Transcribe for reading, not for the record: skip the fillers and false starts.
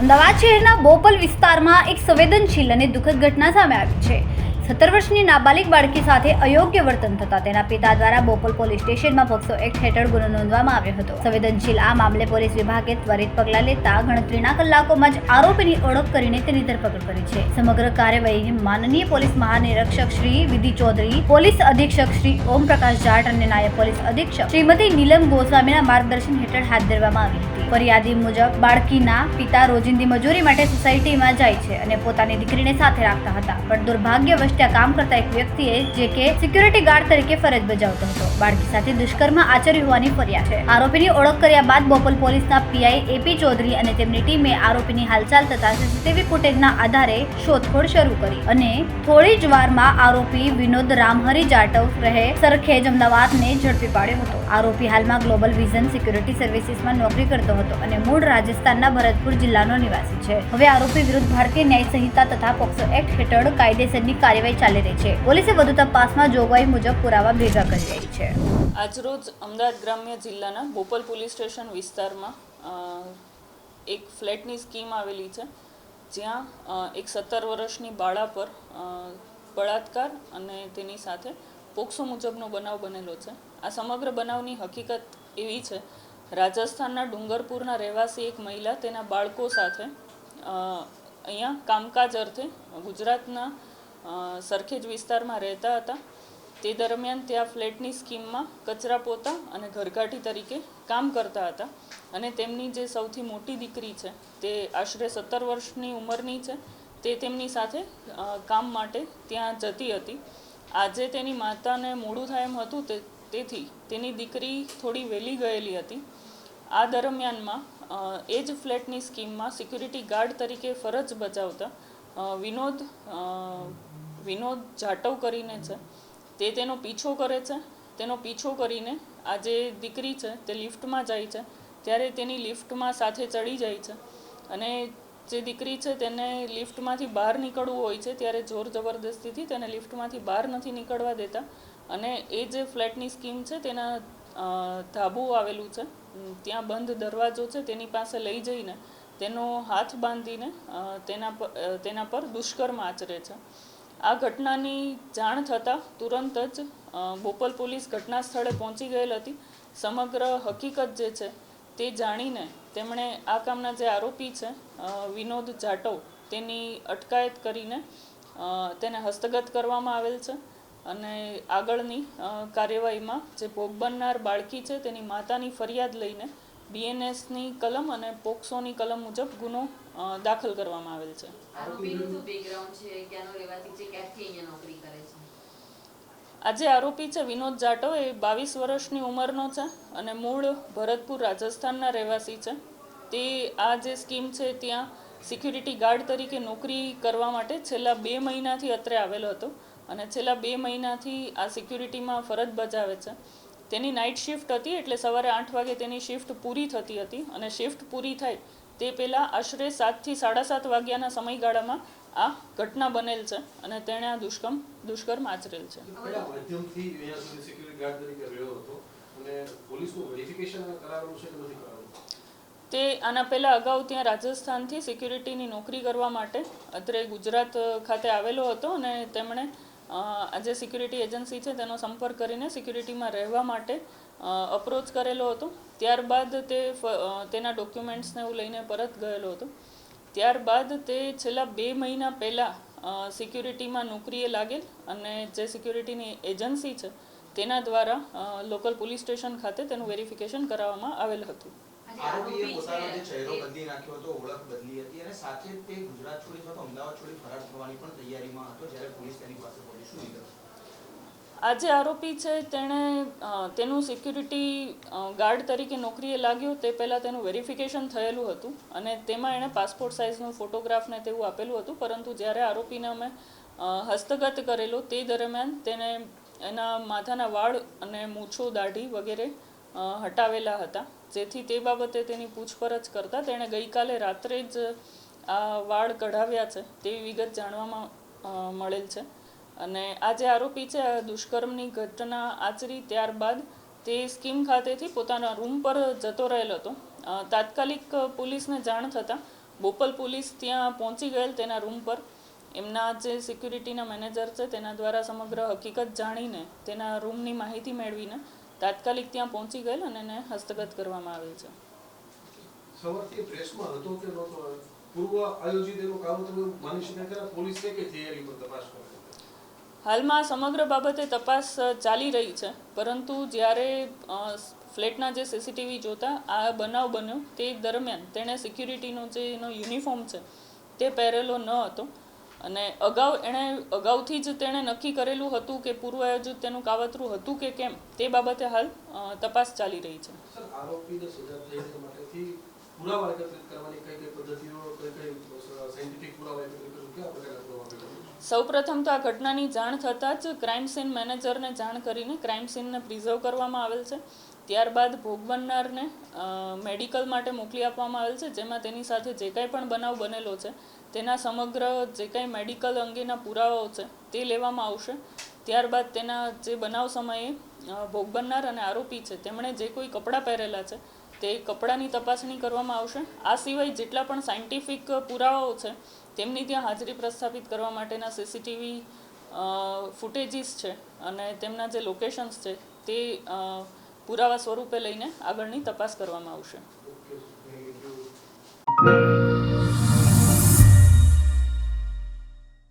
અમદાવાદ શહેરના બોપલ વિસ્તારમાં એક સંવેદનશીલ અને દુઃખદ ઘટના સામે આવી છે। 17 વર્ષની નાબાલિગ બાળકી સાથે અયોગ્ય વર્તન થતા તેના પિતા દ્વારા બોપલ પોલીસ સ્ટેશનમાં પોક્સો એક્ટ હેઠળ ગુનો નોંધવામાં આવ્યો હતો। સંવેદનશીલ આ મામલે પોલીસ વિભાગે ત્વરિત પગલાં લેતા ગણતરીના કલાકોમાં જ આરોપીની ઓળખ કરીને તેની ધરપકડ કરી છે। સમગ્ર કાર્યવાહી માનનીય પોલીસ મહાનિરીક્ષક શ્રી વિધિ ચૌધરી, પોલીસ અધિક્ષક શ્રી ઓમ પ્રકાશ જાટ અને નાયબ પોલીસ અધિક્ષક શ્રીમતી નીલમ ગોસ્વામીના માર્ગદર્શન હેઠળ હાથ ધરવામાં આવી હતી। ફરિયાદી મુજબ બાળકીના પિતા રોજિંદી મજૂરી માટે સોસાયટીમાં જાય છે અને પોતાની દીકરીને સાથે રાખતા હતા, પણ દુર્ભાગ્યવશ ત્યાં કામ કરતા એક વ્યક્તિએ જે કે સિક્યુરિટી ગાર્ડ તરીકે ફરજ બજાવતો હતો, બાળકી સાથે દુષ્કર્મ આચર્યું હોવાની ફરિયાદ છે। આરોપીની ઓળખ કર્યા બાદ બોપલ પોલીસના પીઆઈ એપી ચૌધરી અને તેમની ટીમે આરોપીની હાલચાલ તથા સીસીટીવી ફૂટેજના આધારે શોધખોળ શરૂ કરી અને થોડી જ વારમાં આરોપી વિનોદ રામહરી જાટવ રહે સરખેજ અમદાવાદને ઝડપી પાડ્યો હતો। આરોપી હાલમાં ગ્લોબલ વિઝન સિક્યુરિટી સર્વિસીસમાં નોકરી કરતો હતો અને મૂળ રાજસ્થાનના ભરતપુર જિલ્લાનો નિવાસી છે। હવે આરોપી વિરુદ્ધ ભારતીય ન્યાય સંહિતા તથા પોક્સો એક્ટ હેઠળ કાયદેસરની કાર્યવાહી ચાલી રહી છે। પોલીસે વધુ તપાસમાં જોગવાઈ મુજબ પુરાવા ભેગા કરી રહી છે। આજરોજ અમદાવાદ ગ્રામ્ય જિલ્લાના બોપલ પોલીસ સ્ટેશન વિસ્તારમાં એક ફ્લેટની સ્કીમ આવેલી છે, જ્યાં એક 17 વર્ષની બાળા પર બળાત્કાર અને તેની સાથે પોક્સો મુજબનો બનાવ બનેલો છે। આ સમગ્ર બનાવની હકીકત એવી છે, રાજસ્થાનના ડુંગરપુરના રહેવાસી એક મહિલા તેના બાળકો સાથે અહીંયા કામકાજ અર્થે ગુજરાતના સરખેજ વિસ્તારમાં રહેતા હતા। તે દરમિયાન ત્યાં ફ્લેટની સ્કીમમાં કચરા પોતા અને ઘરકાઠી તરીકે કામ કરતા હતા અને તેમની જે સૌથી મોટી દીકરી છે તે આશરે 17 વર્ષની ઉંમરની છે, તે તેમની સાથે કામ માટે ત્યાં જતી હતી। આજે તેની માતાને મોડું થાય એમ હતું, તેથી તેની દીકરી થોડી વહેલી ગયેલી હતી। આ દરમિયાનમાં એ જ ફ્લેટની સ્કીમમાં સિક્યુરિટી ગાર્ડ તરીકે ફરજ બજાવતા વિનોદ જાટવ કરીને છે, તે તેનો પીછો કરે છે। તેનો પીછો કરીને આ જે દીકરી છે તે લિફ્ટમાં જાય છે, ત્યારે તેની લિફ્ટમાં સાથે ચડી જાય છે અને જે દીકરી છે તેને લિફ્ટમાંથી બહાર નીકળવું હોય છે, ત્યારે જોર જબરદસ્તીથી તેને લિફ્ટમાંથી બહાર નથી નીકળવા દેતા અને એ જે ફ્લેટની સ્કીમ છે તેના ધાબું આવેલું છે, ત્યાં બંધ દરવાજો છે, તેની પાસે લઈ જઈને તેનો હાથ બાંધીને તેના પર દુષ્કર્મ આચરે છે। આ ઘટનાની જાણ થતાં તુરંત જ બોપલ પોલીસ ઘટના સ્થળે પહોંચી ગયેલ હતી। સમગ્ર હકીકત જે છે તે જાણીને તેમણે આ કામના જે આરોપી છે વિનોદ જાટવ, તેની અટકાયત કરીને તેને હસ્તગત કરવામાં આવેલ છે અને આગળની કાર્યવાહીમાં જે ભોગ બનનાર બાળકી છે તેની માતાની ફરિયાદ લઈને બીએનએસની કલમ અને પોક્સોની કલમ મુજબ ગુનો દાખલ કરવામાં આવેલ છે। આ જે આરોપી છે વિનોદ જાટવ એ 22 વર્ષની ઉંમરનો છે અને મૂળ ભરતપુર રાજસ્થાનના રહેવાસી છે। તે આ જે સ્કીમ છે ત્યાં સિક્યુરિટી ગાર્ડ તરીકે નોકરી કરવા માટે છેલ્લા 2 મહિનાથી અત્રે આવેલો હતો અને છેલ્લા 2 મહિનાથી આ સિક્યુરિટીમાં ફરજ બજાવે છે। તેની નાઇટ શિફ્ટ હતી, એટલે સવારે 8 વાગે તેની શિફ્ટ પૂરી થતી હતી અને શિફ્ટ પૂરી થાય તે પહેલાં આશરે 7 થી 7:30 વાગ્યાના સમયગાળામાં આ ઘટના બનેલ છે અને તેણે આ દુષ્કર્મ આચરેલ છે। તે આના પહેલાં અગાઉ ત્યાં રાજસ્થાનથી સિક્યુરિટીની નોકરી કરવા માટે અત્રે ગુજરાત ખાતે આવેલો હતો અને તેમણે આ જે સિક્યુરિટી એજન્સી છે તેનો સંપર્ક કરીને સિક્યુરિટીમાં રહેવા માટે અપ્રોચ કરેલો હતો। ત્યારબાદ તે તેના ડોક્યુમેન્ટ્સને એવું લઈને પરત ગયેલો હતો। ત્યારબાદ તે છેલ્લા 2 મહિના પહેલાં સિક્યુરિટીમાં નોકરીએ લાગેલ અને જે સિક્યુરિટીની એજન્સી છે તેના દ્વારા લોકલ પોલીસ સ્ટેશન ખાતે તેનું વેરિફિકેશન કરાવવામાં આવેલ હતું। આરોપીએ પોતાનો જે ચહેરો બદલી નાખ્યો હતો, ઓળખ બદલી હતી અને સાથે તે ગુજરાત છોડી અથવા અમદાવાદ છોડી ફરાર થવાની પણ તૈયારીમાં હતો, જ્યારે પોલીસ તેની પાસે પહોંચી। શું વિગત? આ જે આરોપી છે તેણે તેનું સિક્યુરિટી ગાર્ડ તરીકે નોકરીએ લાગ્યો તે પહેલાં તેનું વેરિફિકેશન થયેલું હતું અને તેમાં એણે પાસપોર્ટ સાઇઝનું ફોટોગ્રાફને તેવું આપેલું હતું, પરંતુ જ્યારે આરોપીને અમે હસ્તગત કરેલો તે દરમિયાન તેને એના માથાના વાળ અને મૂછો, દાઢી વગેરે હટાવેલા હતા, જેથી તે બાબતે તેની પૂછપરછ કરતાં તેણે ગઈકાલે રાત્રે જ આ વાળ કઢાવ્યા છે તેવી વિગત જાણવામાં મળેલ છે અને આ જે આરોપી છે આ દુષ્કર્મની ઘટના આચરી ત્યારબાદ તે સ્કીમ ખાતેથી પોતાના રૂમ પર જતો રહેલ હતો। તાત્કાલિક પોલીસને જાણ થતાં બોપલ પોલીસ ત્યાં પહોંચી ગયેલ તેના રૂમ પર. એમના જે સિક્યુરિટીના મેનેજર છે તેના દ્વારા સમગ્ર હકીકત જાણીને તેના રૂમની માહિતી મેળવીને તાત્કાલિક ત્યાં પહોંચી ગયેલ અને એને હસ્તગત કરવામાં આવેલ છે. સવારથી પ્રેસમાં હતો કે નહોતો પૂર્વ આયોજિત એનું કાવતરું માની શકાય ખરા? પોલીસ કે તૈયારી પર તપાસ કરે? હાલમાં સમગ્ર બાબતે તપાસ ચાલી રહી છે, પરંતુ જ્યારે ફ્લેટના જે સીસીટીવી જોતા આ બનાવ બન્યો તે દરમિયાન તેણે સિક્યુરિટીનો જે એનો યુનિફોર્મ છે તે પહેરેલો ન હતો અને અગાઉથી જ તેણે નક્કી કરેલું હતું કે પૂર્વ આયોજિત તેનું કાવતરું હતું કે કેમ તે બાબતે હાલ તપાસ ચાલી રહી છે. સર, આરોપીને સજા થઈ તે માટેથી પુરાવા એકત્રિત કરવાની કઈ કઈ પદ્ધતિઓ, કઈ સાયન્ટિફિક પુરાવા એકત્રિત કરવું, કયા પ્રકારના પુરાવા કરવું? સૌપ્રથમ તો આ ઘટનાની જાણ થતાં જ ક્રાઇમ સીન મેનેજરને જાણ કરીને ક્રાઇમ સીનને પ્રિઝર્વ કરવામાં આવેલ છે. ત્યારબાદ ભોગ બનનારને મેડિકલ માટે મોકલી આપવામાં આવેલ છે, જેમાં તેની સાથે જે કાંઈ પણ બનાવ બનેલો છે તેના સમગ્ર જે કાંઈ મેડિકલ અંગેના પુરાવાઓ છે તે લેવામાં આવશે. ત્યારબાદ તેના જે બનાવ સમયે ભોગ બનનાર અને આરોપી છે તેમણે જે કોઈ કપડાં પહેરેલા છે તે કપડાની તપાસણી કરવામાં આવશે. આ સિવાય જેટલા પણ સાયન્ટિફિક પુરાવાઓ છે તેમની ત્યાં હાજરી પ્રસ્થાપિત કરવા માટેના સીસીટીવી ફૂટેજીસ છે અને તેમના જે લોકેશન્સ છે તે પુરાવા સ્વરૂપે લઈને આગળની તપાસ કરવામાં આવશે. Okay, thank you.